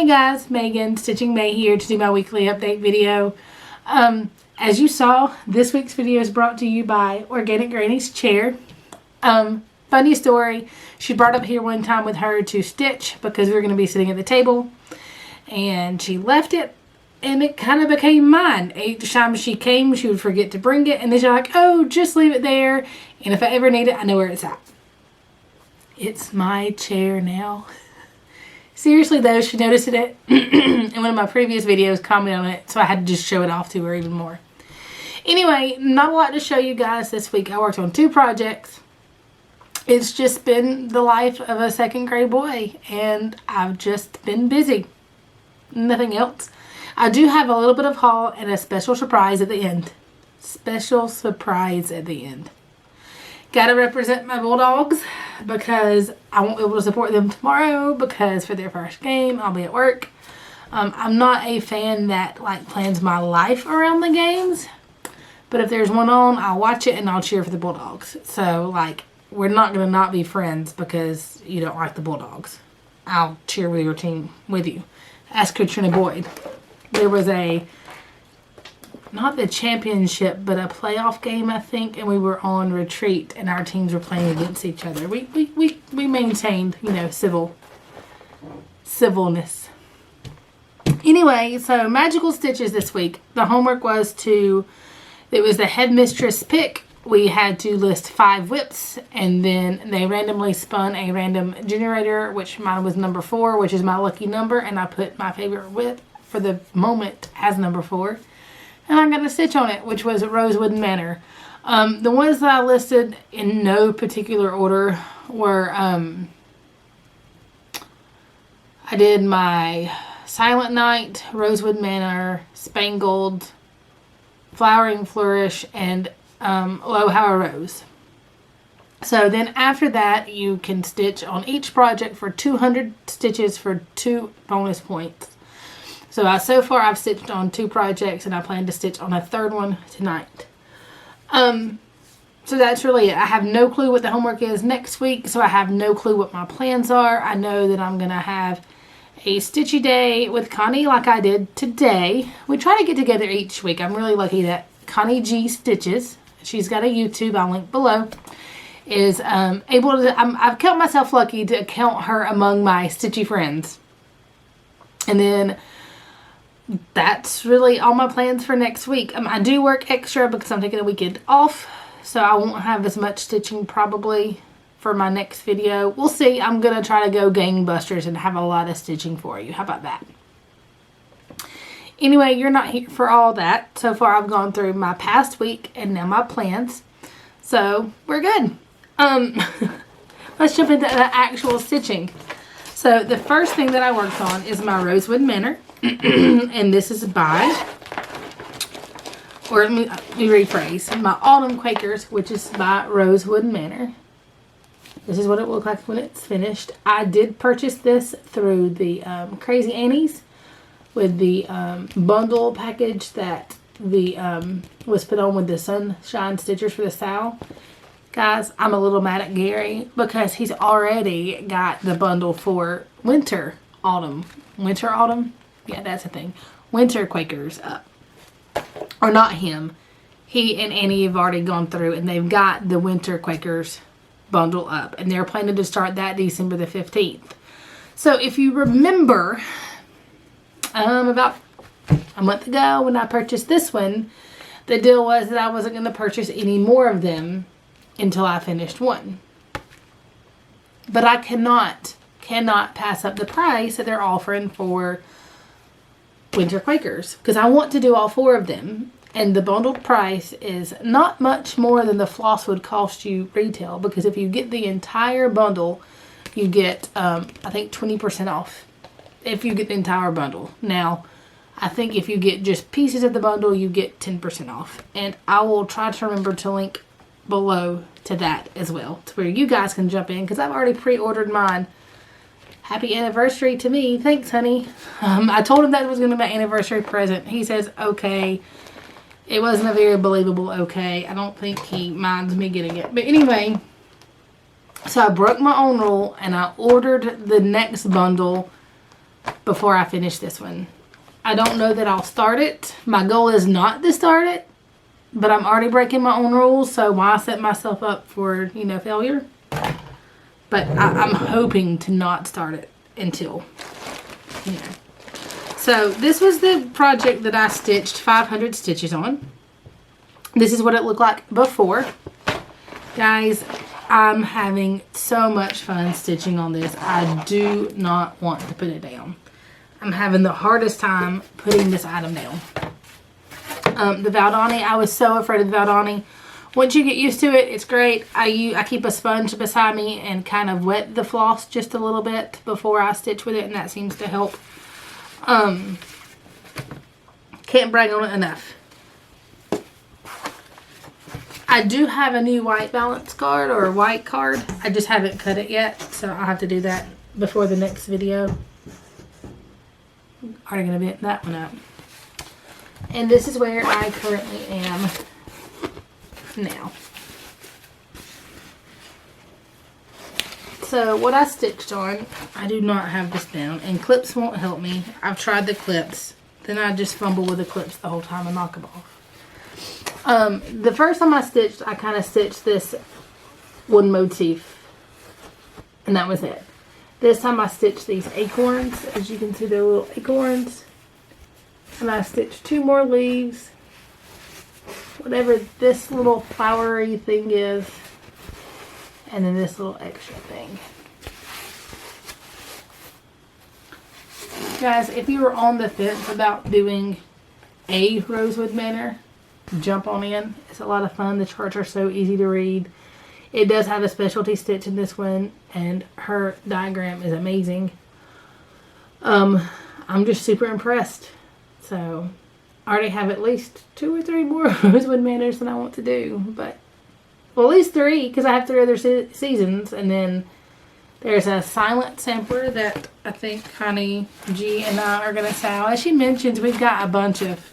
Hey guys, Megan, Stitching May here to do my weekly update video. As you saw, this week's video is brought to you by Organic Granny's Chair. Funny story, she brought up here one time with her to stitch because we were going to be sitting at the table. And she left it and it kind of became mine. Each time she came, she would forget to bring it. And then she's like, oh, just leave it there. And if I ever need it, I know where it's at. It's my chair now. Seriously though, she noticed it in one of my previous videos, commented on it, so I had to just show it off to her even more. Anyway, not a lot to show you guys this week. I worked on 2 projects. It's just been the life of a 2nd grade boy, and I've just been busy. Nothing else. I do have a little bit of haul and a special surprise at the end. Special surprise at the end. Gotta represent my Bulldogs because I won't be able to support them tomorrow because for their first game I'll be at work. I'm not a fan that like plans my life around the games, but if there's one on, I'll watch it and I'll cheer for the Bulldogs. So like we're not gonna not be friends because you don't like the Bulldogs. I'll cheer with your team with you. Ask Katrina Boyd. There was not the championship, but a playoff game, I think, and we were on retreat, and our teams were playing against each other. We maintained, you know, civilness. Anyway, so magical stitches this week. The homework was it was the headmistress pick. We had to list 5 whips, and then they randomly spun a random generator, which mine was number 4, which is my lucky number, and I put my favorite whip for the moment as number 4. And I got a stitch on it, which was Rosewood Manor. The ones that I listed in no particular order were, I did my Silent Night, Rosewood Manor, Spangled, Flowering Flourish, and Lo How a Rose. So then after that, you can stitch on each project for 200 stitches for 2 bonus points. So far I've stitched on 2 projects and I plan to stitch on a 3rd one tonight. So that's really it. I have no clue what the homework is next week, so I have no clue what my plans are. I know that I'm going to have a stitchy day with Connie like I did today. We try to get together each week. I'm really lucky that Connie G Stitches, she's got a YouTube, I'll link below, is able to, I've count myself lucky to count her among my stitchy friends. And then that's really all my plans for next week. I do work extra because I'm taking a weekend off, so I won't have as much stitching probably for my next video. We'll see. I'm going to try to go gangbusters and have a lot of stitching for you. How about that? Anyway, you're not here for all that. So far, I've gone through my past week and now my plans. So, we're good. Let's jump into the actual stitching. So, the first thing that I worked on is my Rosewood Manor. And this is by, or let me rephrase, my Autumn Quakers, which is by Rosewood Manor. This is what it will look like when it's finished. I did purchase this through the Crazy Annie's with the bundle package that was put on with the Sunshine Stitchers for the Sow. Guys, I'm a little mad at Gary because he's already got the bundle for winter, autumn. Yeah, that's a thing. Winter Quakers up. Or not him. He and Annie have already gone through and they've got the Winter Quakers bundle up. And they're planning to start that December the 15th. So if you remember, about a month ago when I purchased this one, the deal was that I wasn't going to purchase any more of them until I finished one. But I cannot pass up the price that they're offering for Winter Quakers because I want to do all 4 of them, and the bundled price is not much more than the floss would cost you retail, because if you get the entire bundle you get I think 20% off if you get the entire bundle. Now I think if you get just pieces of the bundle you get 10% off, and I will try to remember to link below to that as well to where you guys can jump in because I've already pre-ordered mine. Happy anniversary to me. Thanks, honey. I told him that was going to be my anniversary present. He says, okay. It wasn't a very believable okay. I don't think he minds me getting it. But anyway, so I broke my own rule and I ordered the next bundle before I finish this one. I don't know that I'll start it. My goal is not to start it, but I'm already breaking my own rules, so why set myself up for, you know, failure? But I'm hoping to not start it until, you know. So this was the project that I stitched 500 stitches on. This is what it looked like before. Guys, I'm having so much fun stitching on this. I do not want to put it down. I'm having the hardest time putting this item down. The Valdani, I was so afraid of the Valdani. Once you get used to it, it's great. I keep a sponge beside me and kind of wet the floss just a little bit before I stitch with it, and that seems to help. Can't brag on it enough. I do have a new white balance card, or a white card. I just haven't cut it yet, so I'll have to do that before the next video. Already gonna bend that one up. And this is where I currently am now. So what I stitched on, I do not have this down, and clips won't help me. I've tried the clips, then I just fumble with the clips the whole time and knock them off. The first time I stitched, I kind of stitched this one motif, and that was it. This time I stitched these acorns. As you can see, they're little acorns. And I stitched 2 more leaves. Whatever this little flowery thing is. And then this little extra thing. Guys, if you were on the fence about doing a Rosewood Manor, jump on in. It's a lot of fun. The charts are so easy to read. It does have a specialty stitch in this one, and her diagram is amazing. I'm just super impressed. So, I already have at least 2 or 3 more Rosewood Manors than I want to do. But, well, at least 3, because I have 3 other seasons. And then there's a silent sampler that I think Connie G and I are going to sell. As she mentions, we've got a bunch of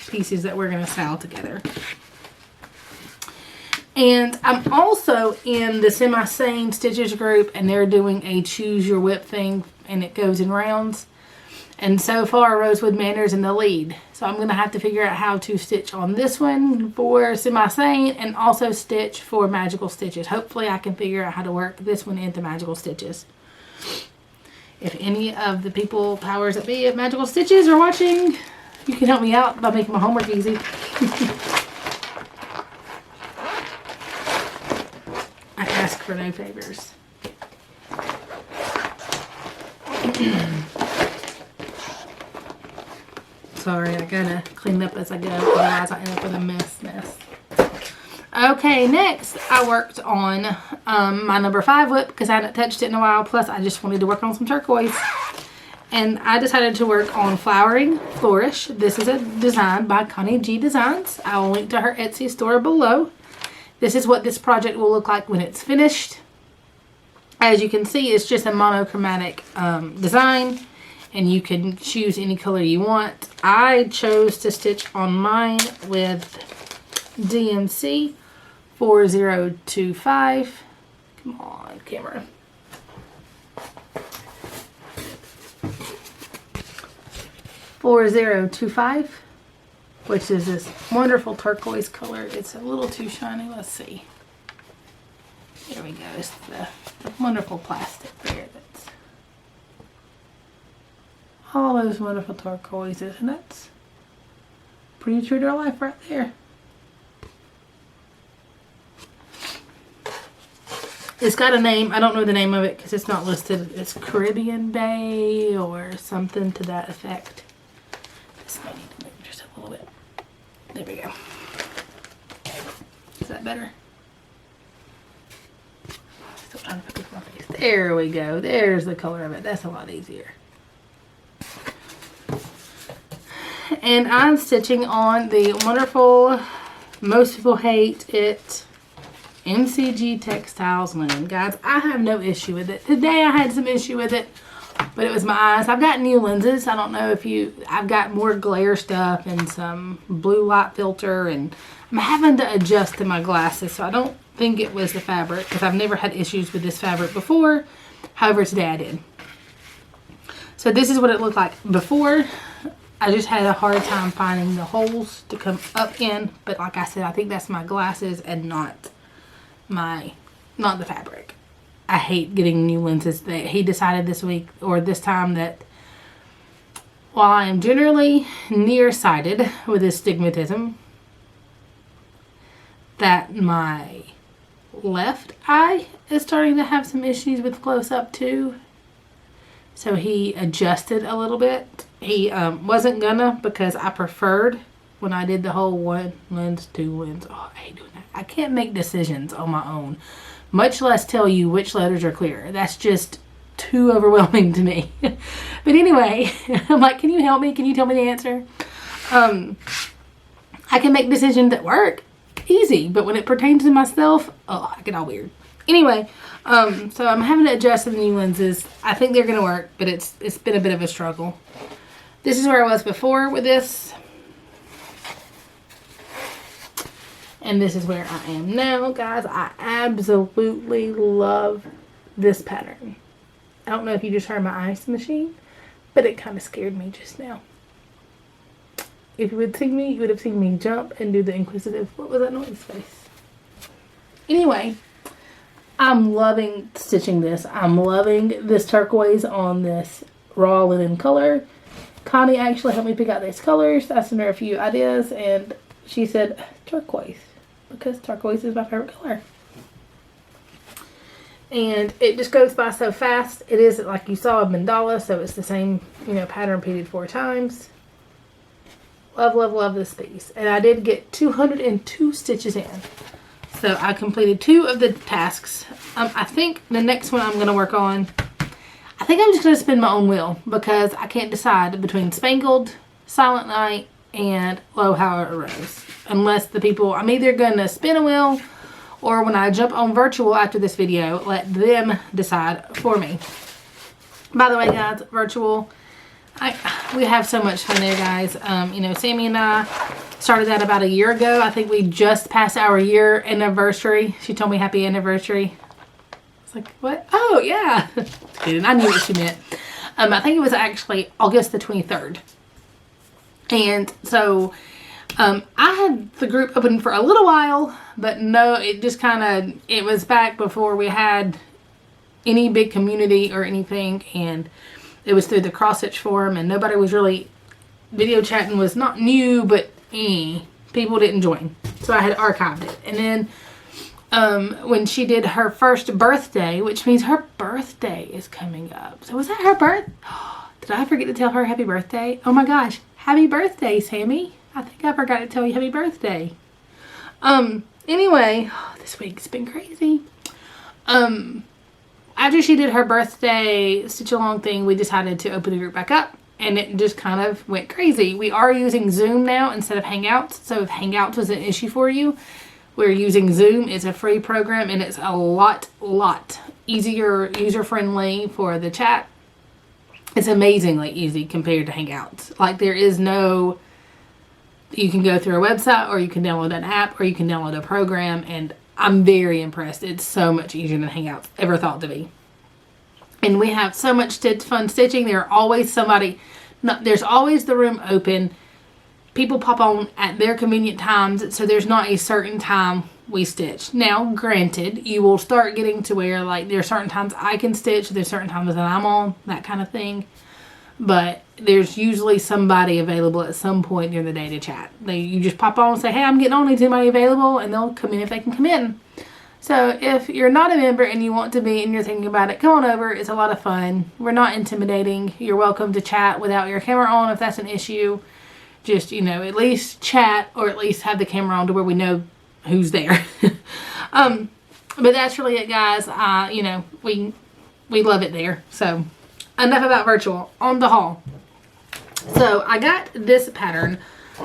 pieces that we're going to sell together. And I'm also in the Semi-Sane Stitches group, and they're doing a choose your whip thing, and it goes in rounds. And so far, Rosewood Manor's in the lead. So I'm going to have to figure out how to stitch on this one for Semi-Sane, and also stitch for Magical Stitches. Hopefully I can figure out how to work this one into Magical Stitches. If any of the people powers that be at Magical Stitches are watching, you can help me out by making my homework easy. I ask for no favors. Sorry, I gotta clean up as I go, otherwise I end up with a mess. Okay, next I worked on my number 5 whip, because I hadn't touched it in a while, plus I just wanted to work on some turquoise. And I decided to work on Flowering Flourish. This is a design by Connie G Designs. I will link to her Etsy store below. This is what this project will look like when it's finished. As you can see, it's just a monochromatic design, and you can choose any color you want. I chose to stitch on mine with DMC 4025. Come on, camera. 4025, which is this wonderful turquoise color. It's a little too shiny. Let's see. There we go. It's the wonderful plastic there. That's all those wonderful turquoises, and that's pretty true to life right there. It's got a name. I don't know the name of it because it's not listed. It's Caribbean Bay or something to that effect. This might need to move just a little bit. There we go. Is that better? Still trying to focus my face. There we go. There's the color of it. That's a lot easier. And I'm stitching on the wonderful, most people hate it, MCG Textiles linen. Guys, I have no issue with it. Today I had some issue with it, but it was my eyes. I've got new lenses. I don't know if I've got more glare stuff and some blue light filter, and I'm having to adjust to my glasses, so I don't think it was the fabric, because I've never had issues with this fabric before. However, today I did. So So this is what it looked like before. I just had a hard time finding the holes to come up in, but like I said, I think that's my glasses and not the fabric. I hate getting new lenses. He decided this week or this time that while I am generally nearsighted with astigmatism, that my left eye is starting to have some issues with close up too. So he adjusted a little bit. He wasn't gonna, because I preferred when I did the whole one lens, two lens. Oh, I hate doing that. I can't make decisions on my own, much less tell you which letters are clear. That's just too overwhelming to me. But anyway, I'm like, can you help me? Can you tell me the answer? I can make decisions at work easy, but when it pertains to myself, oh, I get all weird. Anyway, so I'm having to adjust the new lenses. I think they're gonna work, but it's been a bit of a struggle. This is where I was before with this, and this is where I am now, guys. I absolutely love this pattern. I don't know if you just heard my ice machine, but it kind of scared me just now. If you would see me, you would have seen me jump and do the inquisitive, what was that noise face? Anyway, I'm loving stitching this. I'm loving this turquoise on this raw linen color. Connie actually helped me pick out these colors. I sent her a few ideas and she said turquoise, because turquoise is my favorite color. And it just goes by so fast. It is, like you saw, a mandala, so it's the same, pattern repeated 4 times. Love, love, love this piece. And I did get 202 stitches in. So I completed 2 of the tasks. I think the next one I'm going to work on, I think I'm just going to spin my own wheel, because I can't decide between Spangled, Silent Night, and Lo How It Rose. Unless the people, I'm either going to spin a wheel, or when I jump on virtual after this video, let them decide for me. By the way, guys, virtual, we have so much fun there, guys. Sammy and I started that about a year ago. I think we just passed our year anniversary. She told me happy anniversary. I was like, what? Oh, yeah. I knew what she meant. I think it was actually August the 23rd. And so I had the group open for a little while, but no, it just it was back before we had any big community or anything, and it was through the cross stitch forum, and nobody was really, video chatting was not new, but people didn't join. So I had archived it. And then when she did her first birthday, which means her birthday is coming up. So was that her birth? Did I forget to tell her happy birthday? Oh my gosh. Happy birthday, Sammy. I think I forgot to tell you happy birthday. Anyway, this week's been crazy. After she did her birthday stitch along thing, we decided to open the group back up, and it just kind of went crazy. We are using Zoom now instead of Hangouts. So if Hangouts was an issue for you, we're using Zoom. It's a free program, and it's a lot easier, user-friendly for the chat. It's amazingly easy compared to Hangouts. Like, there is no, you can go through a website, or you can download an app, or you can download a program, and I'm very impressed. It's so much easier than Hangouts ever thought to be. And we have so much fun stitching. There's always the room open. People pop on at their convenient times, so there's not a certain time we stitch. Now, granted, you will start getting to where, like, there are certain times I can stitch, there's certain times that I'm on, that kind of thing. But there's usually somebody available at some point during the day to chat. You just pop on and say, hey, I'm getting on, is anybody available? And they'll come in if they can come in. So if you're not a member and you want to be and you're thinking about it, come on over. It's a lot of fun. We're not intimidating. You're welcome to chat without your camera on if that's an issue. Just, at least chat, or at least have the camera on to where we know who's there. But that's really it, guys. We love it there. So enough about virtual. On the haul. So I got this pattern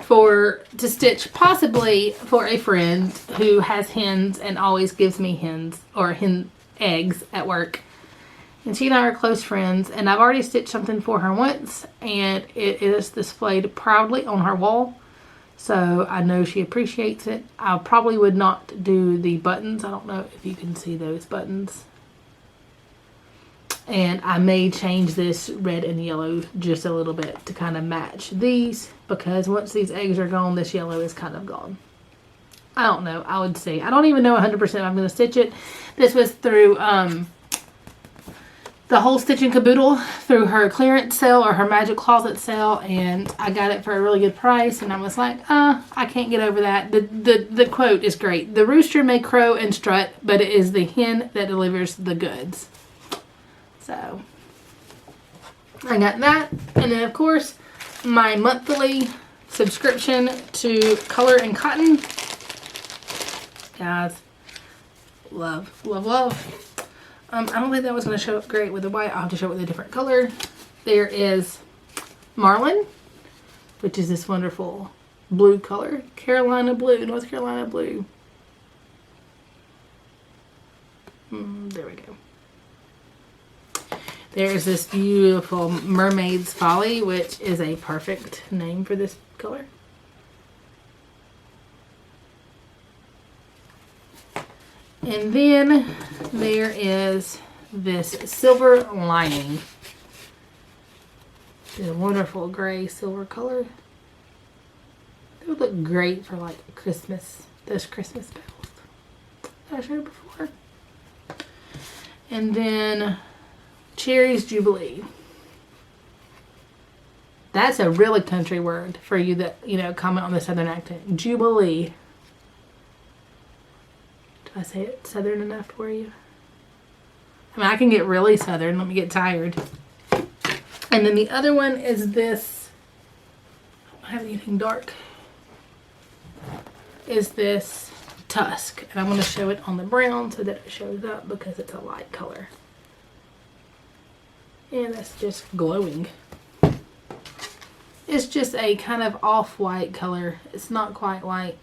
to stitch possibly for a friend who has hens and always gives me hens or hen eggs at work. And she and I are close friends, and I've already stitched something for her once, and it is displayed proudly on her wall. So I know she appreciates it. I probably would not do the buttons. I don't know if you can see those buttons. And I may change this red and yellow just a little bit to kind of match these, because once these eggs are gone, this yellow is kind of gone. I don't know. I would say, I don't even know 100% if I'm going to stitch it. This was through the whole Stitch and Caboodle, through her clearance sale or her Magic Closet sale, and I got it for a really good price, and I was like, I can't get over that. The quote is great. The rooster may crow and strut, but it is the hen that delivers the goods. So I got that, and then of course my monthly subscription to Color and Cotton. Guys, love, love, love. I don't think that was going to show up great with the white. I'll have to show it with a different color. There is Marlin, which is this wonderful blue color. Carolina blue, North Carolina blue. There we go. There's this beautiful Mermaid's Folly, which is a perfect name for this color. And then there is this Silver Lining. It's a wonderful gray silver color. It would look great for like Christmas, those Christmas bells that I showed before. And then Cherry's Jubilee. That's a really country word for you that, you know, comment on the Southern accent. Jubilee. Did I say it Southern enough for you? I mean, I can get really Southern. Let me get tired. And then the other one is this. I don't have anything dark. Is this Tusk. And I'm going to show it on the brown so that it shows up because it's a light color. And that's just glowing. It's just a kind of off-white color. It's not quite white.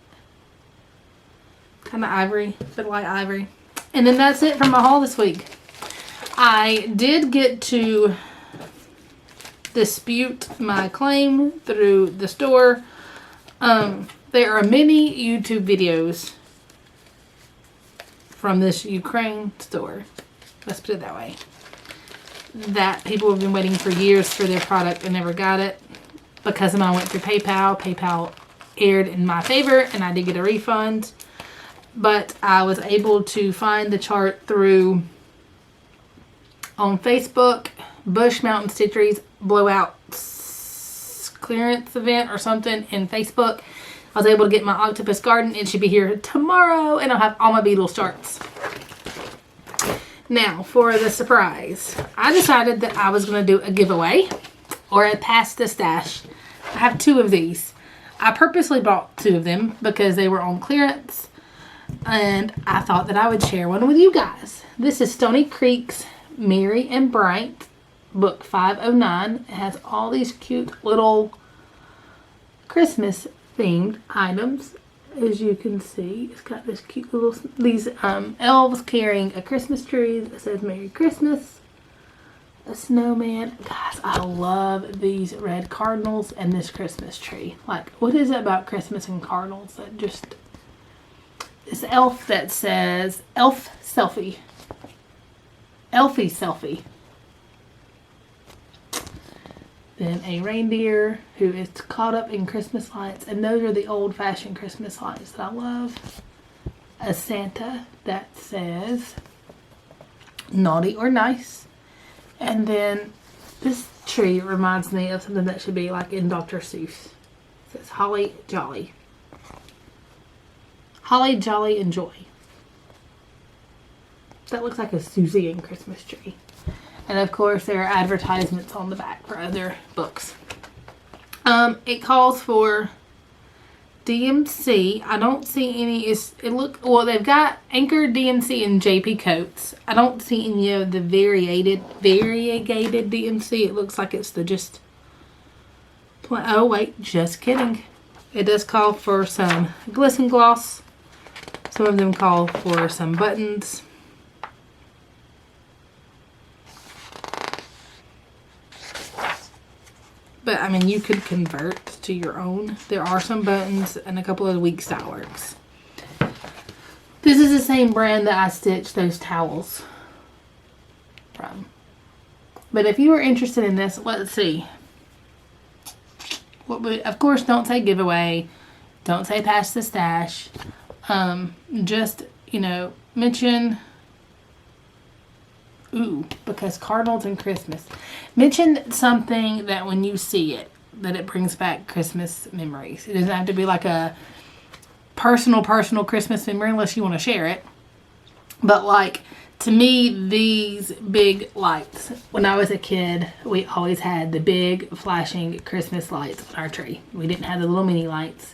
Kind of ivory, but light ivory. And then that's it from my haul this week. I did get to dispute my claim through the store. There are many YouTube videos from this Ukraine store. Let's put it that way. That people have been waiting for years for their product and never got it. Because of mine went through PayPal. PayPal aired in my favor and I did get a refund. But I was able to find the chart through on Facebook, Bush Mountain Stitchery's blowout clearance event or something in Facebook. I was able to get my Octopus Garden. It should be here tomorrow and I'll have all my Beatles charts. Now for the surprise. I decided that I was going to do a giveaway or a pass the stash. I have two of these. I purposely bought two of them because they were on clearance. And I thought that I would share one with you guys. This is Stony Creek's Merry and Bright, book 509. It has all these cute little Christmas themed items. As you can see, it's got this cute little, these elves carrying a Christmas tree that says Merry Christmas. A snowman. Guys, I love these red cardinals and this Christmas tree. Like, what is it about Christmas and cardinals that just... This elf that says, Elf Selfie. Elfie Selfie. Then a reindeer who is caught up in Christmas lights. And those are the old-fashioned Christmas lights that I love. A Santa that says, Naughty or Nice. And then this tree reminds me of something that should be like in Dr. Seuss. It says Holly Jolly. Holly, Jolly, and Joy. That looks like a Susie and Christmas tree. And of course there are advertisements on the back for other books. It calls for DMC. I don't see any. Well, they've got Anchor, DMC, and JP Coats. I don't see any of the variegated DMC. It looks like it's the just... Oh wait, just kidding. It does call for some Glisten Gloss. Some of them call for some buttons. But, I mean, you could convert to your own. There are some buttons and a couple of weak style works. This is the same brand that I stitched those towels from. But if you are interested in this, let's see. Of course, don't say giveaway. Don't say pass the stash. Just, mention... Ooh, because Cardinals and Christmas. Mention something that when you see it, that it brings back Christmas memories. It doesn't have to be like a personal Christmas memory unless you want to share it. But like, to me, these big lights, when I was a kid, we always had the big flashing Christmas lights on our tree. We didn't have the little mini lights.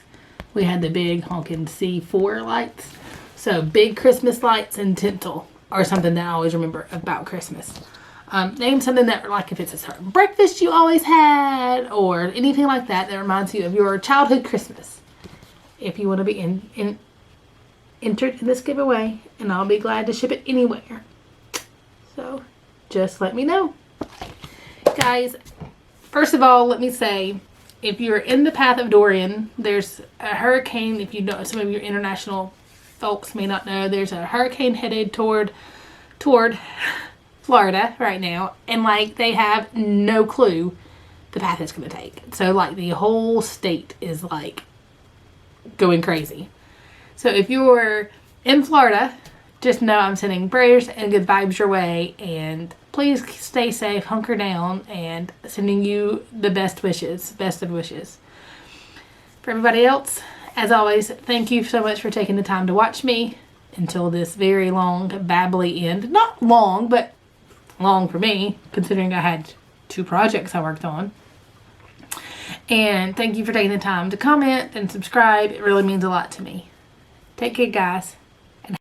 We had the big honking C4 lights. So big Christmas lights and tinsel are something that I always remember about Christmas. Name something that, like, if it's a certain breakfast you always had, or anything like that that reminds you of your childhood Christmas. If you want to be entered in this giveaway, and I'll be glad to ship it anywhere. So, just let me know. Guys, first of all, let me say, if you're in the path of Dorian, there's a hurricane. If you know, some of your international folks may not know, there's a hurricane headed toward Florida right now, and like, they have no clue the path it's going to take. So like, the whole state is like going crazy. So if you're in Florida, just know I'm sending prayers and good vibes your way, and please stay safe, hunker down, and sending you the best of wishes. For everybody else, as always, thank you so much for taking the time to watch me until this very long, babbly end. Not long, but long for me, considering I had 2 projects I worked on. And thank you for taking the time to comment and subscribe. It really means a lot to me. Take care, guys.